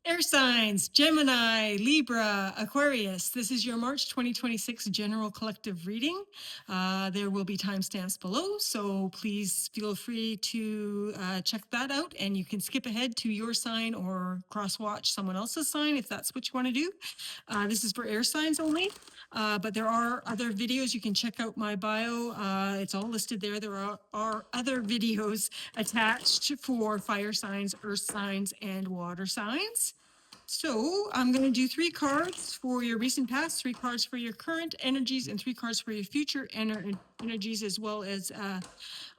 Air signs, Gemini, Libra, Aquarius. This is your March 2026 general collective reading. There will be timestamps below, so please feel free to check that out, and you can skip ahead to your sign or cross-watch someone else's sign if that's what you want to do. This is for air signs only, but there are other videos. You can check out my bio. It's all listed there. There are other videos attached for fire signs, earth signs, and water signs. So I'm going to do 3 cards for your recent past, 3 cards for your current energies, and 3 cards for your future energies, as well as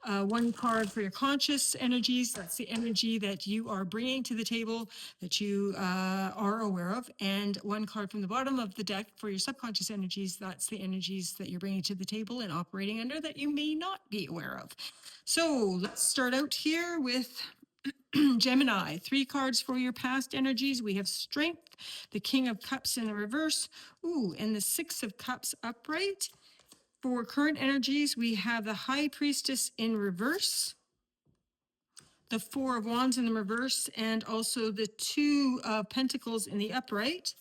1 card for your conscious energies. That's the energy that you are bringing to the table that you are aware of. And 1 card from the bottom of the deck for your subconscious energies. That's the energies that you're bringing to the table and operating under that you may not be aware of. So let's start out here with Gemini, 3 cards for your past energies. We have Strength, the King of Cups in the reverse, and the 6 of Cups upright. For current energies, we have the High Priestess in reverse, the 4 of Wands in the reverse, and also the 2 of Pentacles in the upright.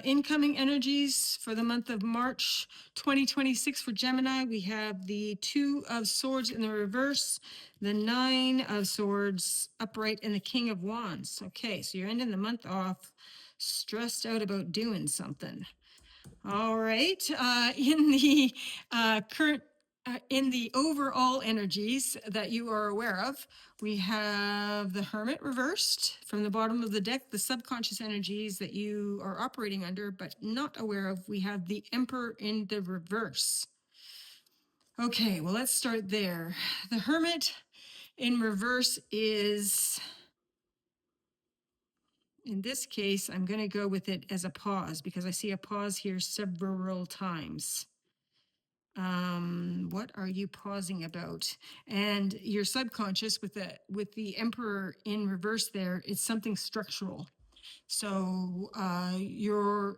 Incoming energies for the month of March 2026 for Gemini, we have the 2 of Swords in the reverse, the 9 of Swords upright, and the King of Wands. Okay, so you're ending the month off stressed out about doing something. All right, in the current in the overall energies that you are aware of, we have the Hermit reversed from the bottom of the deck, the subconscious energies that you are operating under but not aware of. We have the Emperor in the reverse. Okay, well, let's start there. The Hermit in reverse is, in this case, I'm going to go with it as a pause because I see a pause here several times. What are you pausing about? And your subconscious with the Emperor in reverse there, it's something structural. So you're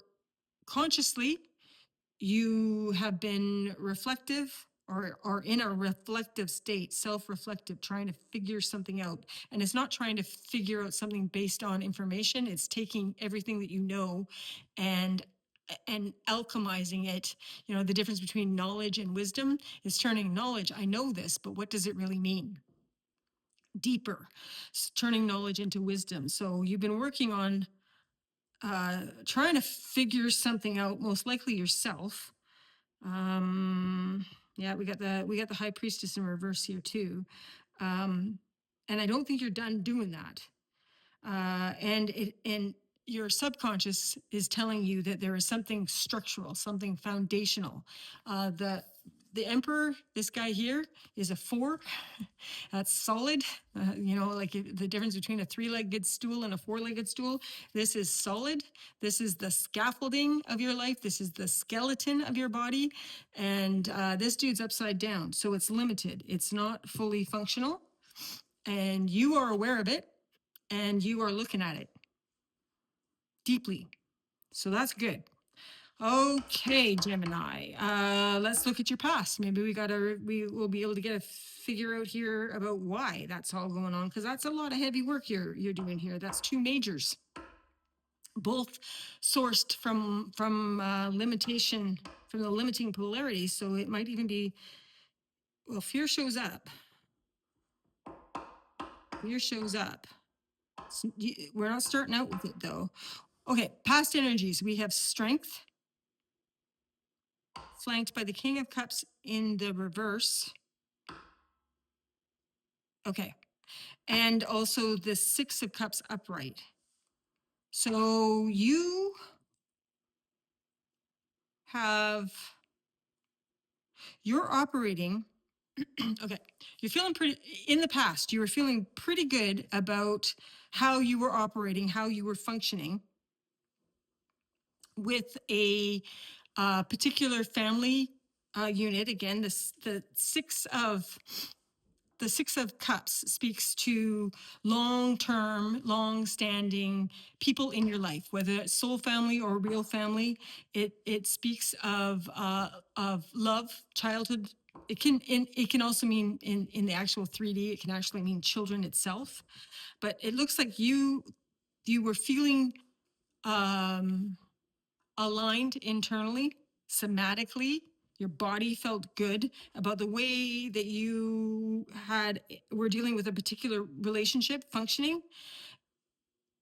consciously, you have been reflective or in a reflective state, self-reflective, trying to figure something out. And it's not trying to figure out something based on information. It's taking everything that you know and alchemizing it. You know, the difference between knowledge and wisdom is turning knowledge, I know this, but what does it really mean? Deeper, turning knowledge into wisdom. So you've been working on trying to figure something out, most likely yourself. Yeah, we got the High Priestess in reverse here too. And I don't think you're done doing that. And your subconscious is telling you that there is something structural, something foundational. The Emperor, this guy here, is a 4. That's solid. Like the difference between a 3-legged stool and a 4-legged stool. This is solid. This is the scaffolding of your life. This is the skeleton of your body. And this dude's upside down. So it's limited. It's not fully functional. And you are aware of it. And you are looking at it deeply. So that's good. Okay, Gemini. Let's look at your past. Maybe we will be able to get a figure out here about why that's all going on, because that's a lot of heavy work you're doing here. That's 2 majors, both sourced from limitation, from the limiting polarity. So it might even be, well, fear shows up. Fear shows up. We're not starting out with it though. Okay, past energies. We have Strength, flanked by the King of Cups in the reverse. Okay. And also the 6 of Cups upright. So you're operating, okay, you're feeling pretty, in the past, you were feeling pretty good about how you were operating, how you were functioning with a particular family unit. Again, the 6 of Cups speaks to long-term, long-standing people in your life, whether it's soul family or real family. It speaks of love, childhood. It can also mean in the actual 3D. It can actually mean children itself. But it looks like you You were feeling aligned internally, somatically. Your body felt good about the way that you were dealing with a particular relationship functioning.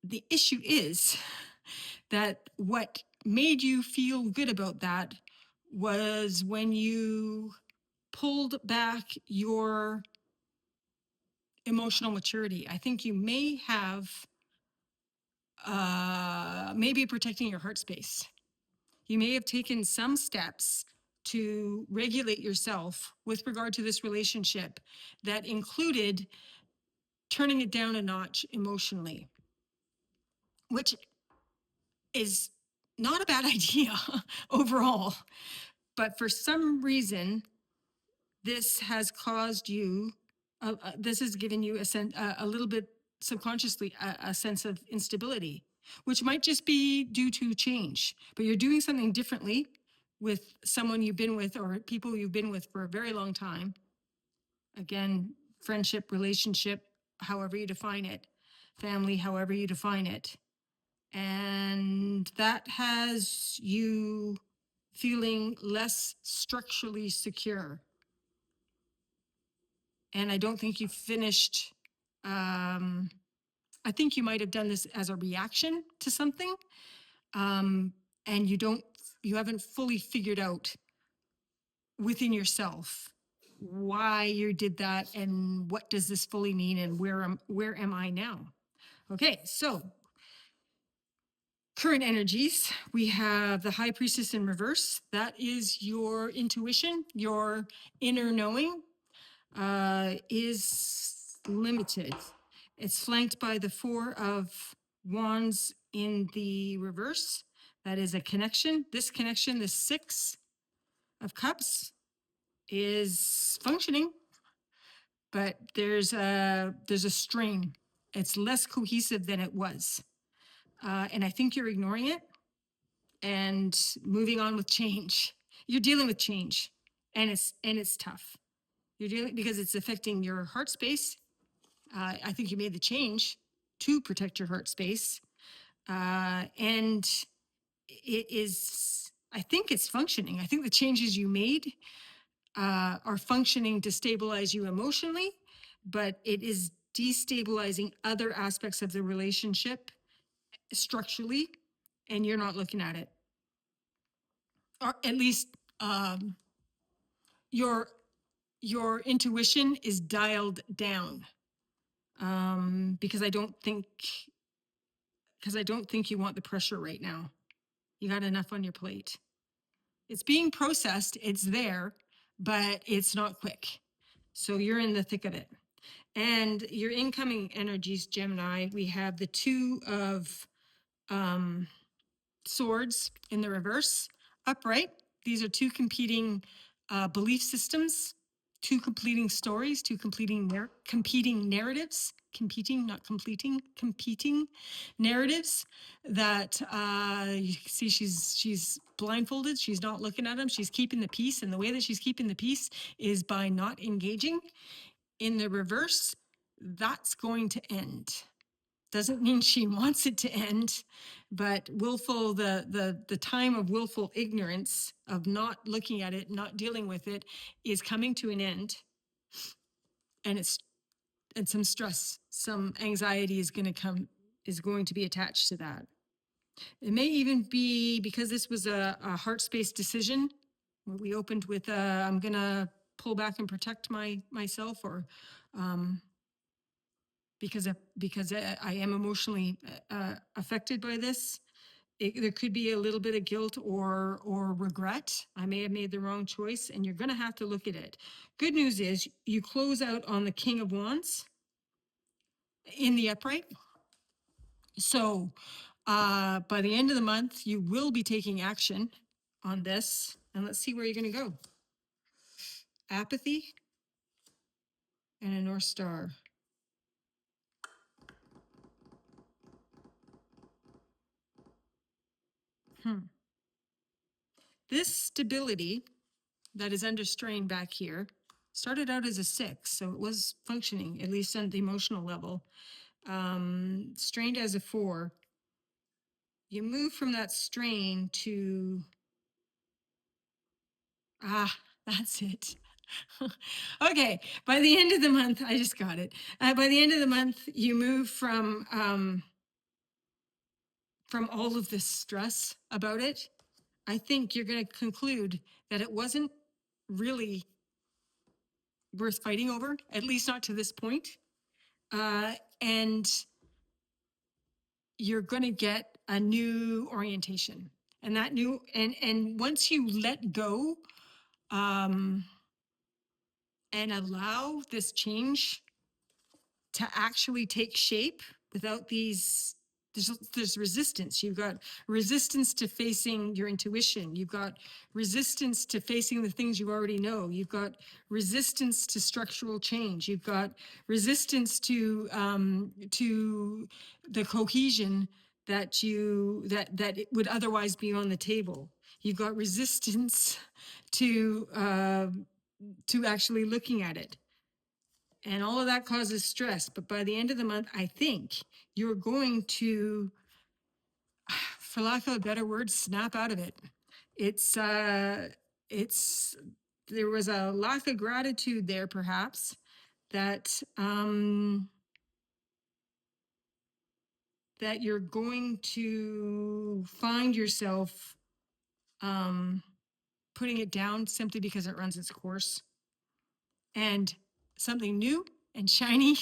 The issue is that what made you feel good about that was when you pulled back your emotional maturity. I think you may have maybe protecting your heart space. You may have taken some steps to regulate yourself with regard to this relationship that included turning it down a notch emotionally, which is not a bad idea overall. But for some reason, this has caused you, this has given you a little bit subconsciously a sense of instability, which might just be due to change, but you're doing something differently with someone you've been with or people you've been with for a very long time. Again, friendship, relationship, however you define it, family, however you define it. And that has you feeling less structurally secure. And I don't think you finished. I think you might have done this as a reaction to something, and you haven't fully figured out within yourself why you did that and what does this fully mean and where am I now? Okay, so current energies, we have the High Priestess in reverse. That is your intuition, your inner knowing is limited. It's flanked by the Four of Wands in the reverse. That is a connection. This connection, the Six of Cups, is functioning, but there's a strain. It's less cohesive than it was. And I think you're ignoring it and moving on with change. You're dealing with change, and it's tough. You're dealing because it's affecting your heart space. I think you made the change to protect your heart space, and it is. I think it's functioning. I think the changes you made are functioning to stabilize you emotionally, but it is destabilizing other aspects of the relationship structurally, and you're not looking at it, or at least your intuition is dialed down, because I don't think you want the pressure right now. You got enough on your plate. It's being processed, it's there, but it's not quick. So you're in the thick of it. And your incoming energies, Gemini, we have the Two of Swords in the reverse, upright. These are two competing belief systems, two completing stories, two competing narratives, competing narratives that you see she's blindfolded. She's not looking at them. She's keeping the peace. And the way that she's keeping the peace is by not engaging. In the reverse, that's going to end. Doesn't mean she wants it to end, but the time of willful ignorance, of not looking at it, not dealing with it, is coming to an end. And some stress, some anxiety is going to be attached to that. It may even be because this was a heart space decision. We opened with I'm going to pull back and protect myself, or because I am emotionally affected by this. There could be a little bit of guilt or regret. I may have made the wrong choice, and you're going to have to look at it. Good news is you close out on the King of Wands in the upright. So by the end of the month, you will be taking action on this. And let's see where you're going to go. Apathy and a North Star. This stability that is under strain back here started out as a 6, so it was functioning, at least on the emotional level. strained as a 4. You move from that strain to, ah, that's it. Okay, by the end of the month, I just got it. By the end of the month, you move from all of this stress about it. I think you're going to conclude that it wasn't really worth fighting over, at least not to this point. And you're going to get a new orientation. And that new, and once you let go, um, and allow this change to actually take shape without these, there's resistance. You've got resistance to facing your intuition. You've got resistance to facing the things you already know. You've got resistance to structural change. You've got resistance to the cohesion that it would otherwise be on the table. You've got resistance to actually looking at it. And all of that causes stress. But by the end of the month, I think you're going to, for lack of a better word, snap out of it. It's, there was a lack of gratitude there, perhaps, that, that you're going to find yourself, putting it down simply because it runs its course. And something new and shiny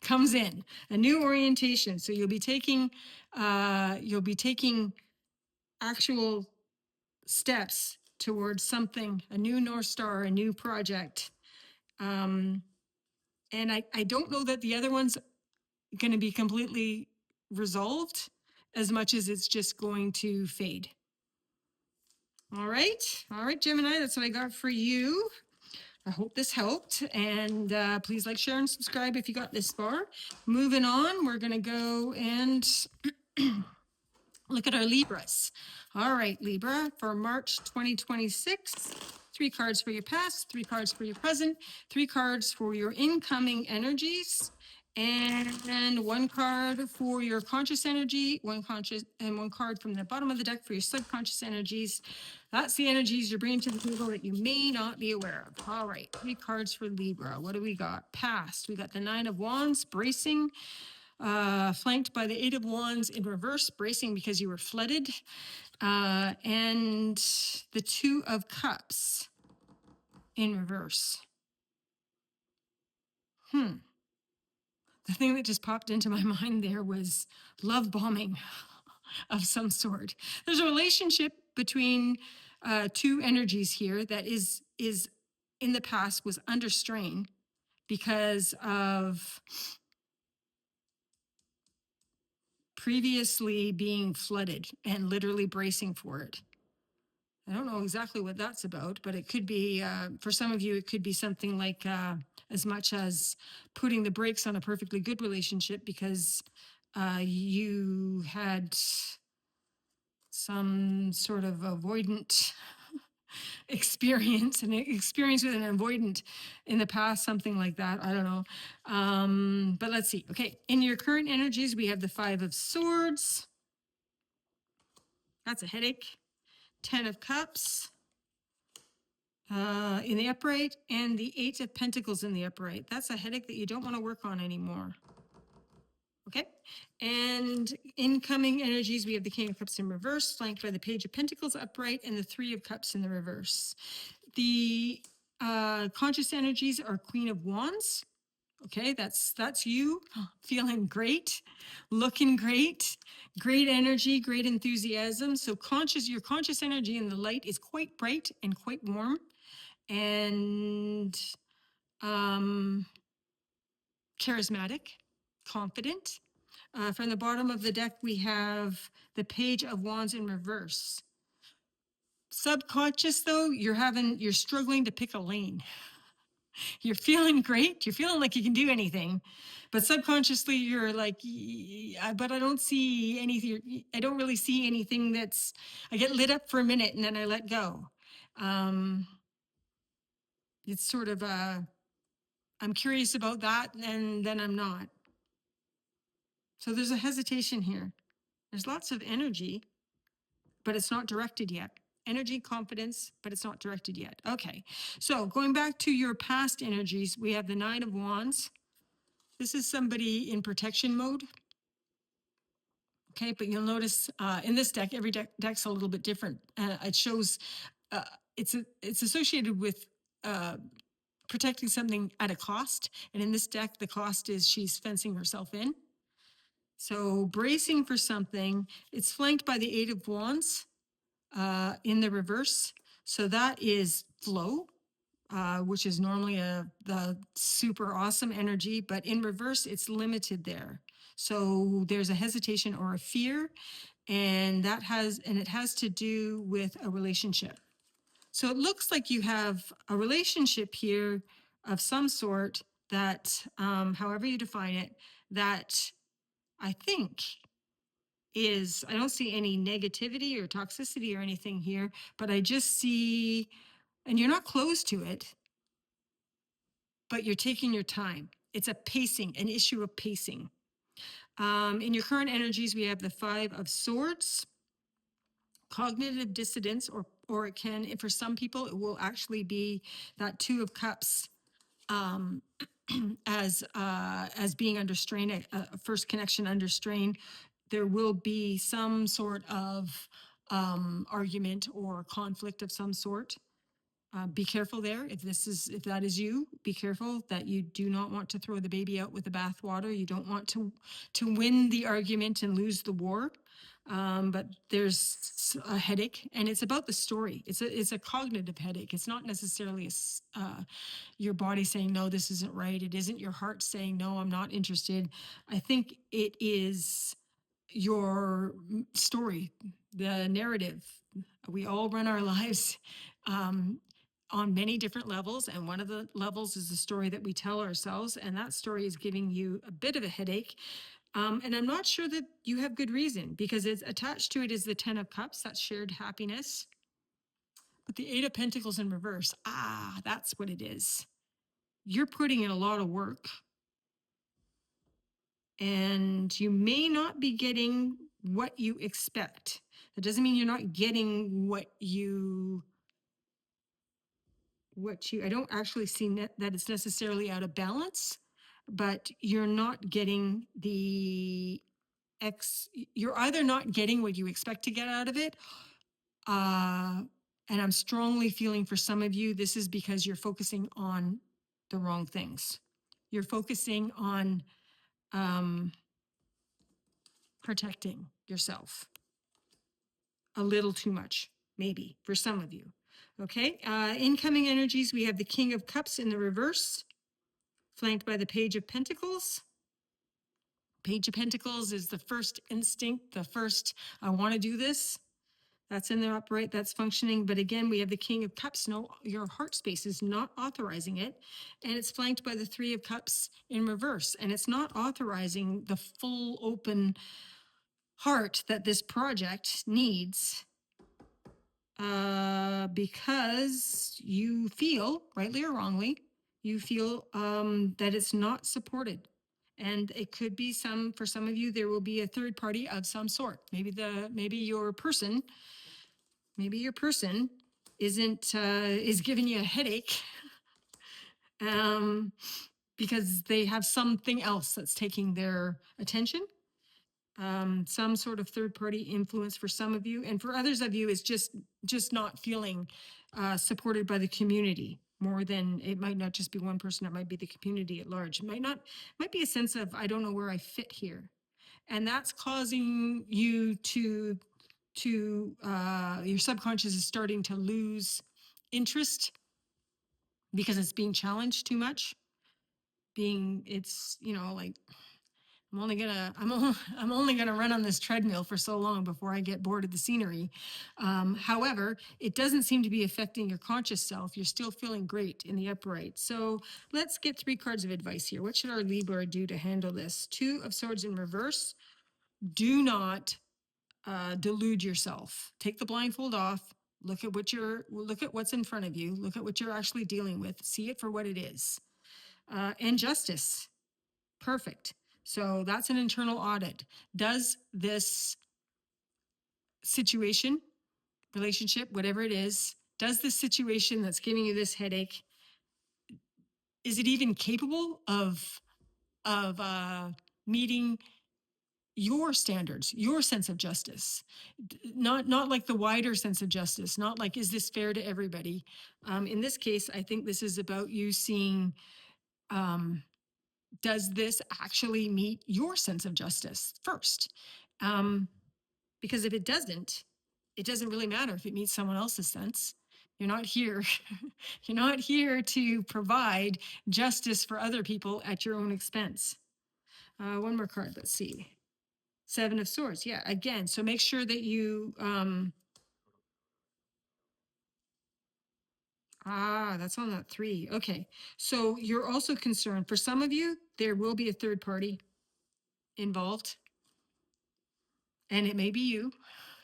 comes in, a new orientation. So you'll be taking actual steps towards something, a new North Star, a new project. And I don't know that the other one's going to be completely resolved as much as it's just going to fade. All right, Gemini, that's what I got for you. I hope this helped, and please like, share, and subscribe if you got this far. Moving on, we're going to go and look at our Libras. All right, Libra, for March 2026, 3 cards for your past, 3 cards for your present, 3 cards for your incoming energies, and 1 card for your conscious energy, 1 conscious, and 1 card from the bottom of the deck for your subconscious energies. That's the energies you're bringing to the table that you may not be aware of. All right, 3 cards for Libra. What do we got? Past, we got the 9 of Wands, bracing, flanked by the 8 of Wands in reverse, bracing because you were flooded, and the 2 of Cups in reverse. The thing that just popped into my mind there was love bombing of some sort. There's a relationship between 2 energies here that is in the past was under strain because of previously being flooded and literally bracing for it. I don't know exactly what that's about, but it could be, for some of you, it could be something like as much as putting the brakes on a perfectly good relationship because you had some sort of avoidant experience, an experience with an avoidant in the past, something like that. I don't know. But let's see. Okay. In your current energies, we have the 5 of Swords. That's a headache. 10 of Cups. In the upright, and the 8 of Pentacles in the upright. That's a headache that you don't want to work on anymore. Okay. And incoming energies, we have the King of Cups in reverse, flanked by the Page of Pentacles upright, and the 3 of Cups in the reverse. The conscious energies are Queen of Wands. Okay, that's you feeling great, looking great, great energy, great enthusiasm. So your conscious energy in the light is quite bright and quite warm. And charismatic, confident. From the bottom of the deck, we have the Page of Wands in reverse. Subconscious, though, you're struggling to pick a lane. You're feeling great. You're feeling like you can do anything, but subconsciously you're like, but I don't see anything. I don't really see anything I get lit up for a minute and then I let go. It's sort of I'm curious about that, and then I'm not. So there's a hesitation here. There's lots of energy, but it's not directed yet. Energy, confidence, but it's not directed yet. Okay. So going back to your past energies, we have the Nine of Wands. This is somebody in protection mode. Okay, but you'll notice in this deck, every deck's a little bit different. It shows uh, it's associated with protecting something at a cost, and in this deck, the cost is she's fencing herself in. So bracing for something. It's flanked by the Eight of Wands in the reverse. So that is flow, which is normally the super awesome energy, but in reverse, it's limited there. So there's a hesitation or a fear, and it has to do with a relationship. So it looks like you have a relationship here of some sort that, however you define it, that I think I don't see any negativity or toxicity or anything here, but I just see, and you're not close to it, but you're taking your time. It's an issue of pacing. In your current energies, we have the Five of Swords, cognitive dissonance, or it can, for some people, it will actually be that Two of Cups um, as being under strain, a first connection under strain. There will be some sort of argument or conflict of some sort. Be careful there. If that is you, be careful that you do not want to throw the baby out with the bathwater. You don't want to win the argument and lose the war. But there's a headache, and it's about the story. It's a cognitive headache. It's not necessarily your body saying no, this isn't right. It isn't your heart saying no, I'm not interested. I think it is your story, the narrative. We all run our lives on many different levels, and one of the levels is the story that we tell ourselves, and that story is giving you a bit of a headache. And I'm not sure that you have good reason, because it's attached to it is the Ten of Cups, that's shared happiness. But the Eight of Pentacles in reverse, that's what it is. You're putting in a lot of work, and you may not be getting what you expect. That doesn't mean you're not getting I don't actually see that it's necessarily out of balance, but you're not getting you're either not getting what you expect to get out of it, and I'm strongly feeling for some of you, this is because you're focusing on the wrong things. You're focusing on protecting yourself a little too much, maybe, for some of you. Okay, incoming energies, we have the King of Cups in the reverse, flanked by the Page of Pentacles. Page of Pentacles is the first instinct, the first, I want to do this. That's in there upright, that's functioning. But again, we have the King of Cups. No, your heart space is not authorizing it. And it's flanked by the Three of Cups in reverse. And it's not authorizing the full open heart that this project needs, because you feel, rightly or wrongly, you feel that it's not supported. And it could be for some of you, there will be a third party of some sort. Maybe your person is giving you a headache because they have something else that's taking their attention. Some sort of third party influence for some of you, and for others of you is just not feeling supported by the community. More than, it might not just be one person, it might be the community at large. It might be a sense of, I don't know where I fit here, and that's causing you to your subconscious is starting to lose interest because it's being challenged too much. It's like, I'm only gonna run on this treadmill for so long before I get bored of the scenery. However, it doesn't seem to be affecting your conscious self. You're still feeling great in the upright. So let's get 3 cards of advice here. What should our Libra do to handle this? Two of Swords in reverse. Do not delude yourself. Take the blindfold off. Look at what's in front of you. Look at what you're actually dealing with. See it for what it is. And Justice. Perfect. So that's an internal audit. Does this situation, relationship, whatever it is, does this situation that's giving you this headache, is it even capable of meeting your standards, your sense of justice? Not like the wider sense of justice, not like, is this fair to everybody? In this case, I think this is about you seeing, um, does this actually meet your sense of justice first? Um, because if it doesn't really matter if it meets someone else's sense. You're not here. You're not here to provide justice for other people at your own expense. One more card. Let's see. Seven of Swords. Yeah, again. So make sure that you. That's on that 3. Okay. So you're also concerned. For some of you, there will be a third party involved, and it may be you,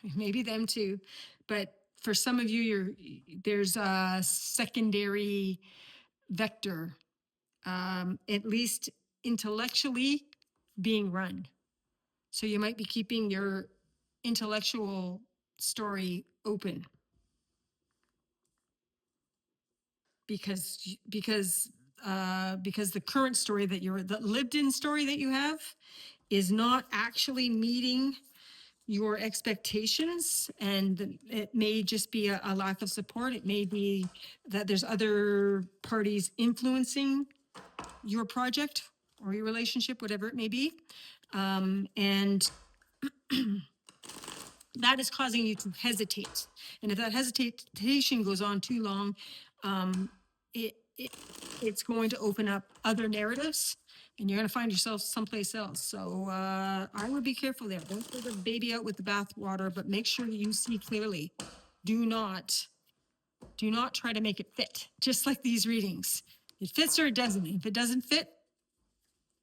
it may be them too. But for some of you, there's a secondary vector, at least intellectually, being run. So you might be keeping your intellectual story open because the current story the lived in story that you have is not actually meeting your expectations, and it may just be a lack of support. It may be that there's other parties influencing your project or your relationship, whatever it may be. And that is causing you to hesitate. And if that hesitation goes on too long, it, it it's going to open up other narratives, and you're going to find yourself someplace else. So I would be careful there. Don't throw the baby out with the bathwater, but make sure you see clearly. Do not try to make it fit. Just like these readings, it fits or it doesn't. If it doesn't fit,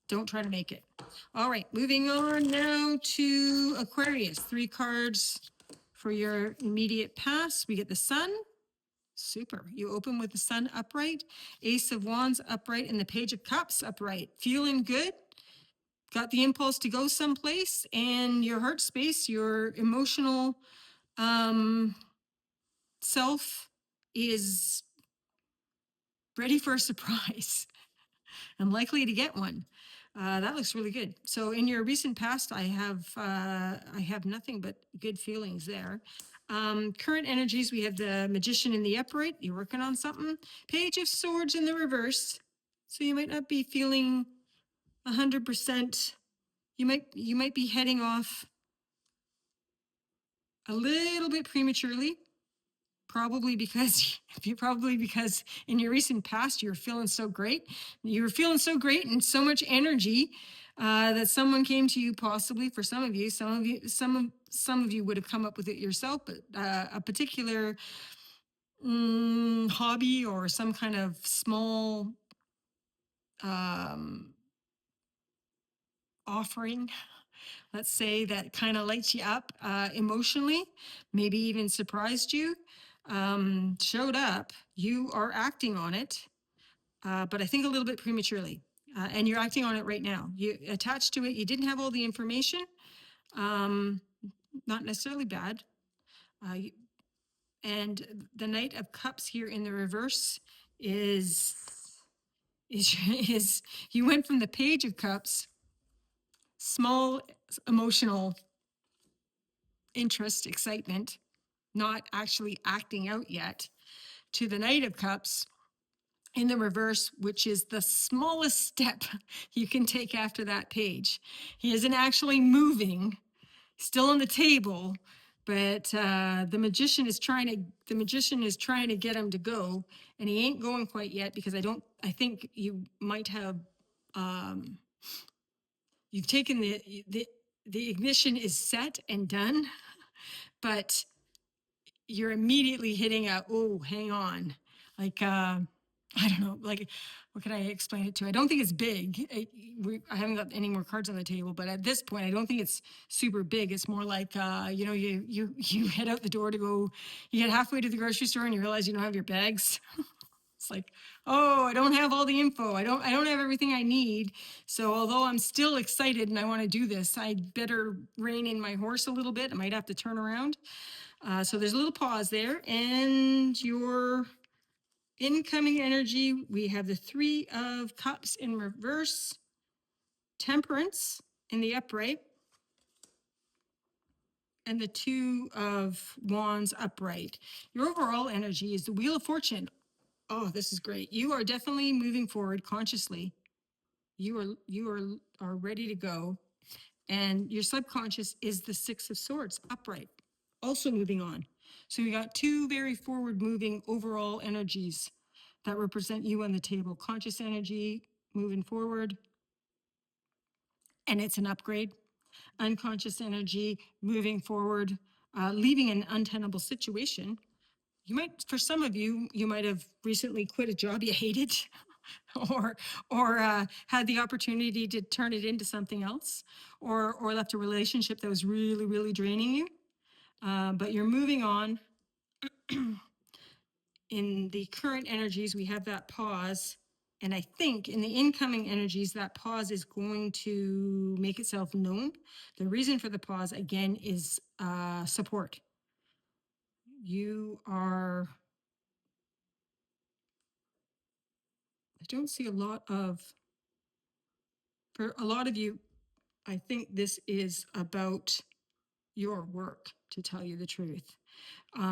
don't try to make it. All right, moving on now to Aquarius. 3 cards for your immediate past. We get the Sun. Super. You open with the Sun upright, Ace of Wands upright, and the Page of Cups upright. Feeling good. Got the impulse to go someplace, and your heart space, your emotional self is ready for a surprise. I'm likely to get one. That looks really good. So in your recent past, I have nothing but good feelings there. Current energies, we have the Magician in the upright. You're working on something. Page of Swords in the reverse. So you might not be feeling 100%. You might be heading off a little bit prematurely. Probably because in your recent past you were feeling so great. You were feeling so great and so much energy that someone came to you. Possibly for some of you, some of you would have come up with it yourself. But a particular hobby or some kind of small offering, let's say, that kind of lights you up emotionally, maybe even surprised you, showed up. You are acting on it, but I think a little bit prematurely. And you're acting on it right now. You attached to it. You didn't have all the information. Not necessarily bad. And the Knight of Cups here in the reverse is is you went from the Page of Cups, small emotional interest, excitement, not actually acting out yet, to the Knight of Cups in the reverse, which is the smallest step you can take after that page. He isn't actually moving, still on the table, but the magician is trying to get him to go, and he ain't going quite yet because I think you might have you've taken the ignition is set and done, but you're immediately hitting hang on. Like, I don't know, like, what can I explain it to? I don't think it's big. I haven't got any more cards on the table, but at this point, I don't think it's super big. It's more like, you head out the door to go, you get halfway to the grocery store and you realize you don't have your bags. It's like, oh, I don't have all the info. I don't have everything I need. So although I'm still excited and I want to do this, I better rein in my horse a little bit. I might have to turn around. So there's a little pause there. And your incoming energy, we have the Three of Cups in reverse, Temperance in the upright, and the Two of Wands upright. Your overall energy is the Wheel of Fortune. Oh, this is great. You are definitely moving forward consciously. You are ready to go. And your subconscious is the Six of Swords upright, also moving on. So we got two very forward moving overall energies that represent you on the table. Conscious energy moving forward, and it's an upgrade. Unconscious energy moving forward, leaving an untenable situation. You might, for some of you, you might have recently quit a job you hated, or had the opportunity to turn it into something else, or left a relationship that was really, really draining you. But you're moving on. In the current energies, we have that pause. And I think in the incoming energies, that pause is going to make itself known. The reason for the pause, again, is support. You are, I don't see a lot of, for a lot of you, I think this is about your work, to tell you the truth.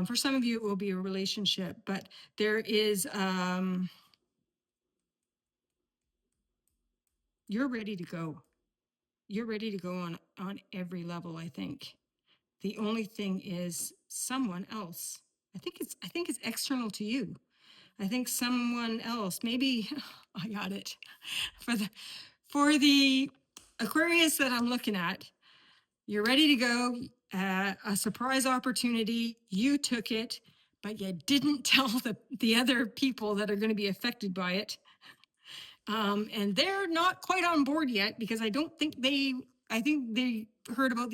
For some of you, it will be a relationship, but there is, you're ready to go. You're ready to go on every level, I think. The only thing is someone else. I think it's external to you. I think someone else, maybe I got it. For the Aquarius that I'm looking at, you're ready to go. A surprise opportunity. You took it, but you didn't tell the other people that are going to be affected by it. And they're not quite on board yet because I think they heard about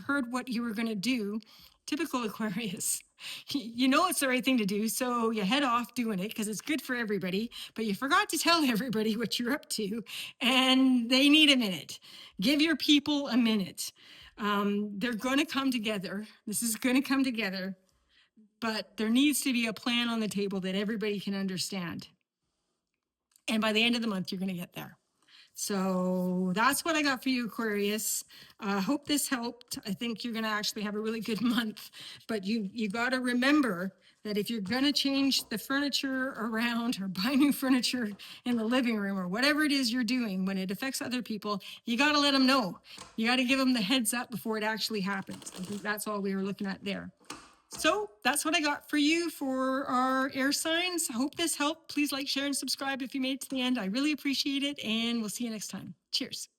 heard what you were going to do. Typical Aquarius. You know it's the right thing to do, so you head off doing it because it's good for everybody, but you forgot to tell everybody what you're up to, and they need a minute. Give your people a minute. They're going to come together. This is going to come together, but there needs to be a plan on the table that everybody can understand. And by the end of the month, you're going to get there. So that's what I got for you, Aquarius. Hope this helped. I think you're going to actually have a really good month. But you got to remember that if you're going to change the furniture around or buy new furniture in the living room or whatever it is you're doing when it affects other people, you got to let them know. You got to give them the heads up before it actually happens. I think that's all we were looking at there. So that's what I got for you for our air signs. I hope this helped. Please like, share, and subscribe if you made it to the end. I really appreciate it, and we'll see you next time. Cheers.